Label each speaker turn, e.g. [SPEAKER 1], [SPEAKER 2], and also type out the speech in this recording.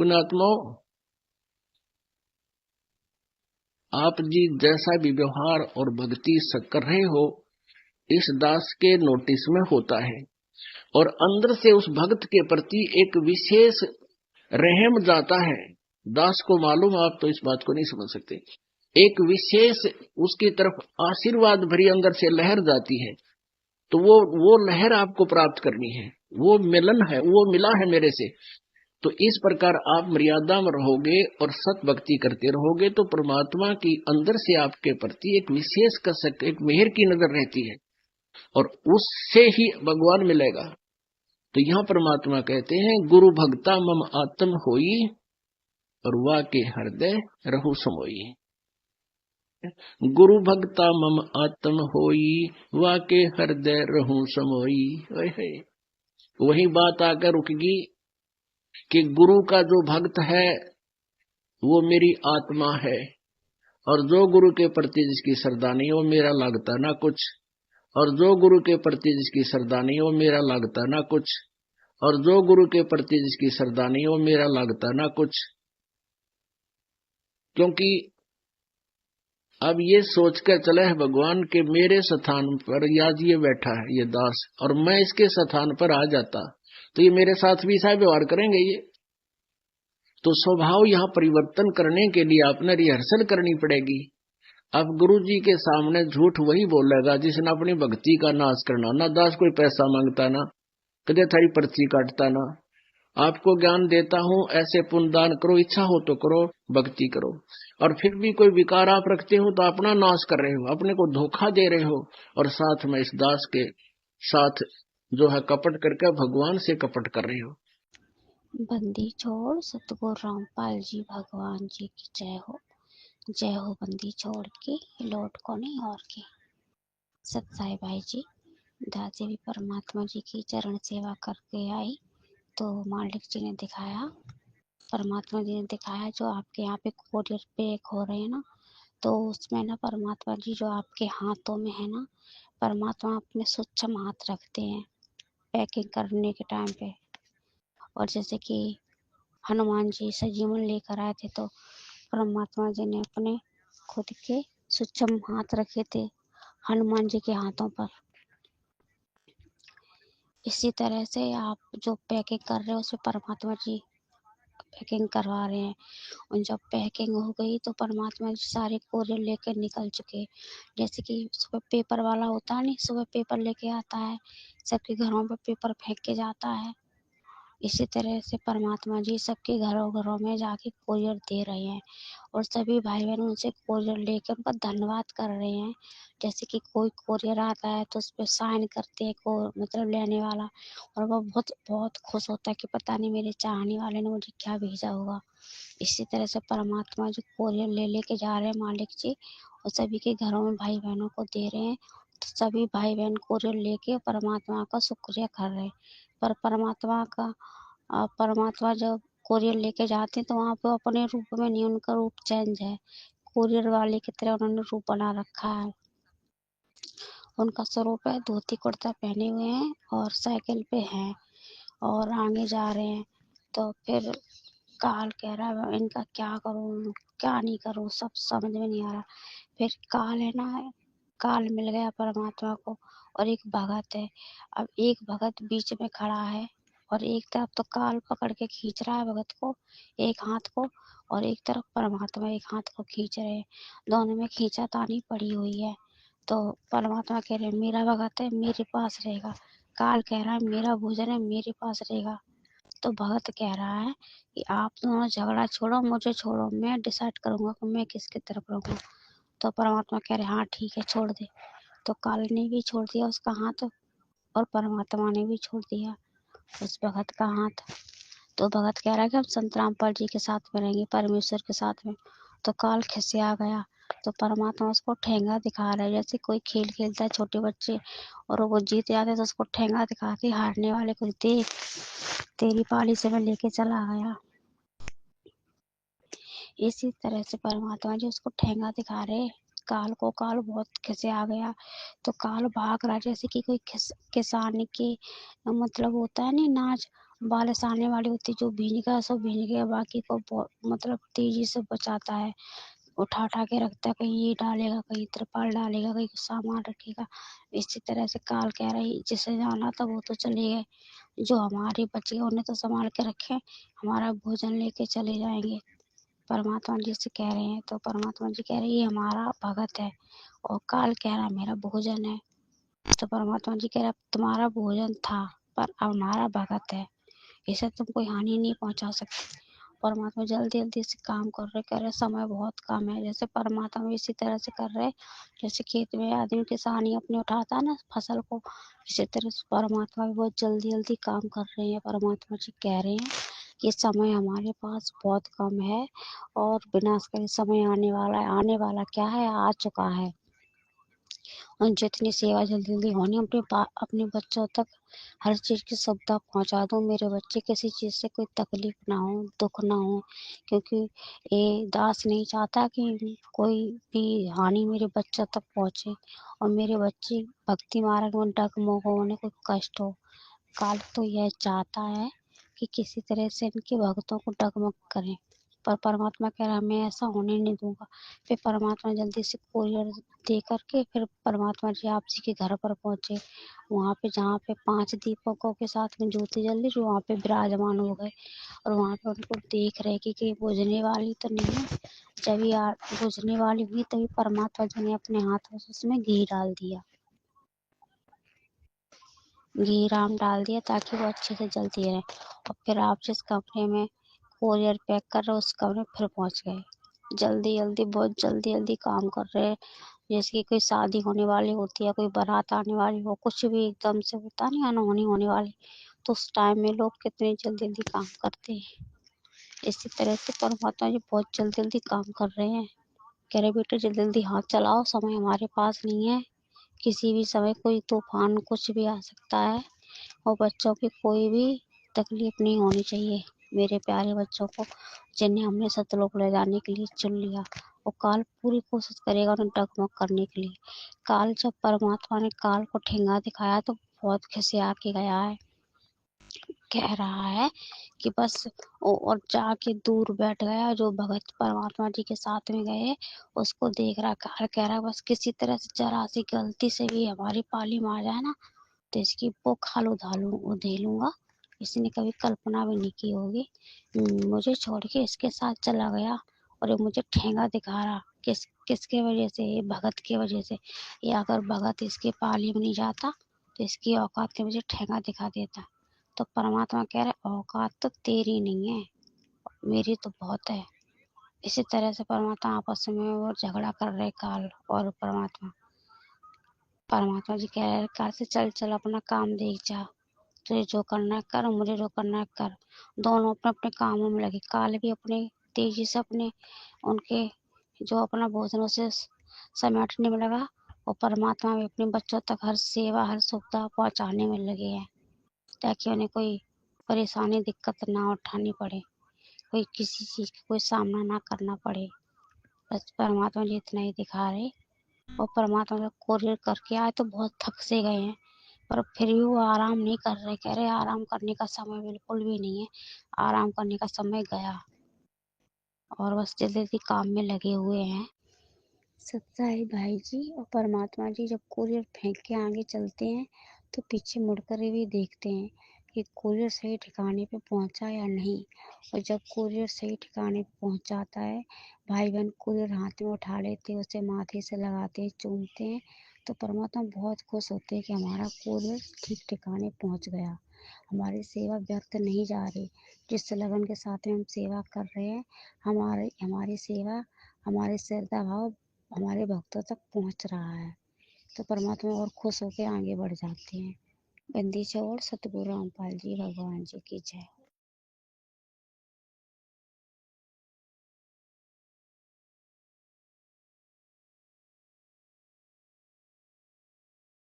[SPEAKER 1] पुण्यात्माओं, आप जी जैसा भी व्यवहार और भक्ति कर रहे हो इस दास के नोटिस में होता है, और अंदर से उस भक्त के प्रति एक विशेष रहम जाता है। दास को मालूम, आप तो इस बात को नहीं समझ सकते। एक विशेष उसकी तरफ आशीर्वाद भरी अंदर से लहर जाती है, तो वो लहर आपको प्राप्त करनी है, वो मिलन है, वो मिला है मेरे से। तो इस प्रकार आप मर्यादा में रहोगे और सत भक्ति करते रहोगे तो परमात्मा की अंदर से आपके प्रति एक विशेष कसक, एक मेहर की नजर रहती है, और उससे ही भगवान मिलेगा। तो यहाँ परमात्मा कहते हैं गुरु भक्ता मम आत्म होई और वा के हृदय रहु समोई। गुरु भक्ता मम आत्म होई वा के हृदय रहु समोई। वही बात आकर रुकेगी कि गुरु का जो भक्त है वो मेरी आत्मा है, और जो गुरु के प्रति जिसकी श्रद्धा नहीं वो मेरा लगता ना कुछ, और जो गुरु के प्रति जिसकी श्रद्धा नहीं वो मेरा लगता ना कुछ, और जो गुरु के प्रति जिसकी श्रद्धा नहीं वो मेरा लगता ना कुछ। क्योंकि अब ये सोच कर चले है भगवान के मेरे स्थान पर याद ये बैठा है ये दास, और मैं इसके स्थान पर आ जाता तो ये मेरे साथ भी ऐसा व्यवहार करेंगे। ये तो स्वभाव यहाँ परिवर्तन करने के लिए आपने रिहर्सल करनी पड़ेगी। अब गुरु जी के सामने झूठ वही बोलेगा जिसने अपनी भक्ति का नाश करना। ना दास कोई पैसा मांगता, ना कदे थारी पर्ची काटता, ना आपको ज्ञान देता हूँ ऐसे पुण्यदान करो, इच्छा हो तो करो, भक्ति करो, और फिर भी कोई विकार आप रखते हो तो अपना नाश कर रहे हो, अपने को धोखा दे रहे हो, और साथ में इस दास के साथ जो है कपट करके भगवान से कपट कर रहे हो।
[SPEAKER 2] बंदी छोड़ सतगुरु रामपाल जी भगवान जी की जय हो। जय हो बंदी छोड़ की लौट को नहीं और की। सत्साई भाई जी दादी भी परमात्मा जी की चरण सेवा करके आई तो मालिक जी ने दिखाया, परमात्मा जी ने दिखाया जो आपके यहाँ पे कोरियर पैक हो रहे हैं ना, तो उसमें ना परमात्मा जी जो आपके हाथों में है ना, परमात्मा अपने सूक्ष्म हाथ रखते हैं पैकिंग करने के टाइम पे। और जैसे कि हनुमान जी सजीवन लेकर आए थे तो परमात्मा जी ने अपने खुद के सूक्ष्म हाथ रखे थे हनुमान जी के हाथों पर। इसी तरह से आप जो पैकिंग कर रहे हो उसमें परमात्मा जी पैकिंग करवा रहे हैं, और जब पैकिंग हो गई तो परमात्मा जी सारे कोरियर लेकर निकल चुके। जैसे कि सुबह पेपर वाला होता है नहीं, सुबह पेपर लेके आता है, सबके घरों पर पेपर फेंक के जाता है, इसी तरह से परमात्मा जी सबके घरों घरों में जाके कोरियर दे रहे हैं, और सभी भाई बहन उनसे कोरियर लेकर उनका धन्यवाद कर रहे हैं। जैसे कि कोई कोरियर आता है तो उस पर साइन करते हैं को मतलब लेने वाला, और वो बहुत बहुत खुश होता है कि पता नहीं मेरे चाहने वाले ने मुझे क्या भेजा होगा। इसी तरह से परमात्मा जी कोरियर ले लेके जा रहे हैं मालिक जी, और सभी के घरों में भाई बहनों को दे रहे हैं। तो सभी भाई बहन कोरियर लेके परमात्मा का शुक्रिया कर रहे हैं। पर परमात्मा जब कोरियर लेके जाते हैं तो वहाँ पे अपने रूप में नहीं, उनका रूप चेंज है, कोरियर वाले की तरह उन्होंने रूप बना रखा है। उनका स्वरूप है धोती कुर्ता पहने हुए हैं और साइकिल पे हैं और आगे जा रहे हैं। तो फिर काल कह रहा है इनका क्या करूँ क्या नहीं करूँ, सब समझ में नहीं आ रहा। फिर काल है ना, काल मिल गया परमात्मा को, और एक भगत है। अब एक भगत बीच में खड़ा है और एक तरफ तो काल पकड़ के खींच रहा है भगत को एक हाथ को, और एक तरफ परमात्मा एक हाथ को खींच रहे हैं, दोनों में खींचातानी पड़ी हुई है। तो परमात्मा कह रहे हैं मेरा भगत है मेरे पास रहेगा, काल कह रहा है मेरा भोजन है मेरे पास रहेगा। तो भगत कह रहा है कि आप दोनों झगड़ा छोड़ो, मुझे छोड़ो, मैं डिसाइड करूंगा कि मैं किसकी तरफ रहूंगा। तो परमात्मा कह रहे हाँ ठीक है छोड़ दे। तो काल ने भी छोड़ दिया उसका हाथ, और परमात्मा ने भी छोड़ दिया उस भगत का हाथ। तो भगत कह रहा है कि हम संत रामपाल जी के साथ में रहेंगे, परमेश्वर के साथ में। तो काल खिसिया गया, तो परमात्मा उसको ठेंगा दिखा रहा है, जैसे कोई खेल खेलता है छोटे बच्चे और वो जीत जाते तो उसको ठेंगा दिखा के हारने वाले को देख तेरी पाली से मैं लेके चला गया। इसी तरह से परमात्मा जी उसको ठेंगा दिखा रहे काल को। काल बहुत खिसे आ गया, तो काल भाग रहा जैसे कि कोई किसान के मतलब होता है नहीं नाच, बारिश आने वाली होती, जो भीग गया सो भीग गया, बाकी को मतलब तेजी से बचाता है, उठा उठा के रखता है, कहीं ये डालेगा, कहीं तिरपाल डालेगा, कहीं सामान रखेगा। इसी तरह से काल कह रही जिसे जाना था वो तो चले गए, जो हमारे बचे उन्हें तो संभाल के रखे, हमारा भोजन लेके चले जाएंगे। परमात्मा जी से कह रहे हैं, तो परमात्मा जी कह रहे हैं ये हमारा भगत है, और काल कह रहा मेरा भोजन है। तो परमात्मा जी कह रहे तुम्हारा भोजन था पर अब हमारा भगत है, इसे तुम कोई हानि नहीं पहुंचा सकते। परमात्मा जल्दी जल्दी से काम कर रहे समय बहुत कम है। जैसे परमात्मा भी इसी तरह से कर रहे, जैसे खेत में आदमी किसानी अपने उठाता है ना फसल को, इसी तरह से परमात्मा भी बहुत जल्दी जल्दी काम कर रहे हैं। परमात्मा जी कह रहे हैं कि समय हमारे पास बहुत कम है और विनाशकारी समय आने वाला है। आने वाला क्या है, आ चुका है। और जितनी सेवा जल्दी जल्दी होनी अपने बच्चों तक हर चीज़ की सुविधा पहुंचा दूं, मेरे बच्चे किसी चीज़ से कोई तकलीफ ना हो, दुख ना हो, क्योंकि ये दास नहीं चाहता कि कोई भी हानि मेरे बच्चों तक पहुंचे और मेरे बच्चे भक्ति मार्ग में डगमग हो, उन्हें कोई कष्ट हो। काल तो यह चाहता है कि किसी तरह से इनके भक्तों को डगमग करें, पर परमात्मा कह रहा मैं ऐसा होने नहीं दूंगा। फिर परमात्मा जल्दी से कोरियर दे करके फिर परमात्मा जी आप जी के घर पर पहुंचे, वहाँ पे जहाँ पे 5 दीपकों के साथ में ज्योति जल रही, जो वहाँ पे विराजमान हो गए और वहाँ पे उनको देख रहे कि बुझने वाली तो नहीं है। जब ये बुझने वाली हुई तभी परमात्मा जी ने अपने हाथों से उसमें घी डाल दिया, घी राम डाल दिया ताकि वो अच्छे से जलती रहे। और फिर आप जिस कमरे में कोरियर पैक कर रहे हो उस कमरे में फिर पहुंच गए, जल्दी जल्दी बहुत जल्दी जल्दी काम कर रहे हैं। जैसे कि कोई शादी होने वाली होती है, कोई बारात आने वाली हो, कुछ भी एकदम से होता नहीं अनहोनी होने वाली, तो उस टाइम में लोग कितने जल्दी जल्दी काम करते हैं। इसी तरह से परमात्मा जी बहुत जल्दी जल्दी काम कर रहे हैं। कह रहे बेटे जल्दी जल्दी हाथ चलाओ, समय हमारे पास नहीं है, किसी भी समय कोई तूफान कुछ भी आ सकता है और बच्चों की कोई भी तकलीफ नहीं होनी चाहिए। मेरे प्यारे बच्चों को जिन्हें हमने सतलोक ले जाने के लिए चुन लिया, और काल पूरी कोशिश करेगा उन्हें डगमग करने के लिए। काल जब परमात्मा ने काल को ठेंगा दिखाया तो बहुत खिसिया के गया है, कह रहा है कि बस और जाके दूर बैठ गया। जो भगत परमात्मा जी के साथ में गए उसको देख रहा, काल कह रहा बस किसी तरह से जरा सी गलती से भी हमारी पाली में आ जाए ना तो इसकी वो खाल उधेलूंगा, इसने कभी कल्पना भी नहीं की होगी। मुझे छोड़ के इसके साथ चला गया और ये मुझे ठेंगा दिखा रहा, किसके वजह से, ये भगत की वजह से। या अगर भगत इसके पाली में नहीं जाता तो इसकी औकात के मुझे ठेंगा दिखा देता। तो परमात्मा कह रहे औकात तो तेरी नहीं है, मेरी तो बहुत है। इसी तरह से परमात्मा आपस में वो झगड़ा कर रहे काल और परमात्मा। परमात्मा जी कह रहे काल से चल चल अपना काम देख जा, तुझे जो करना है कर, मुझे जो करना है कर। दोनों अपने अपने कामों में लगे, काल भी अपने तेजी से अपने उनके जो अपना भोजन उसे समेटने में लगा और परमात्मा भी अपने बच्चों तक हर सेवा हर सुविधा पहुंचाने में लगे हैं, ताकि उन्हें कोई परेशानी दिक्कत ना उठानी पड़े, कोई किसी चीज का कोई सामना ना करना पड़े। बस परमात्मा जी इतना ही दिखा रहे। और परमात्मा जब कोरियर करके आए तो बहुत थक से गए हैं, पर फिर भी वो आराम नहीं कर रहे, कह रहे आराम करने का समय बिल्कुल भी नहीं है, आराम करने का समय गया और बस जल्दी जल्दी काम में लगे हुए हैं। सत्साई भाई जी और परमात्मा जी जब कोरियर फेंक के आगे चलते हैं तो पीछे मुड़कर भी देखते हैं कि कोरियर सही ठिकाने पे पहुंचा या नहीं। और जब कोरियर सही ठिकाने पे पहुंच जाता है, भाई बहन कोरियर हाथ में उठा लेते हैं, उसे माथे से लगाते हैं, चूमते हैं, तो परमात्मा बहुत खुश होते हैं कि हमारा कोरियर ठीक ठिकाने पहुंच गया, हमारी सेवा व्यर्थ नहीं जा रही। जिस लगन के साथ में हम सेवा कर रहे हैं, हमारी सेवा हमारे श्रद्धा भाव हमारे भक्तों तक पहुंच रहा है, तो परमात्मा और खुश होकर आगे बढ़ जाते हैं। बंदी छोड़ सतगुरु रामपाल जी भगवान जी की जय।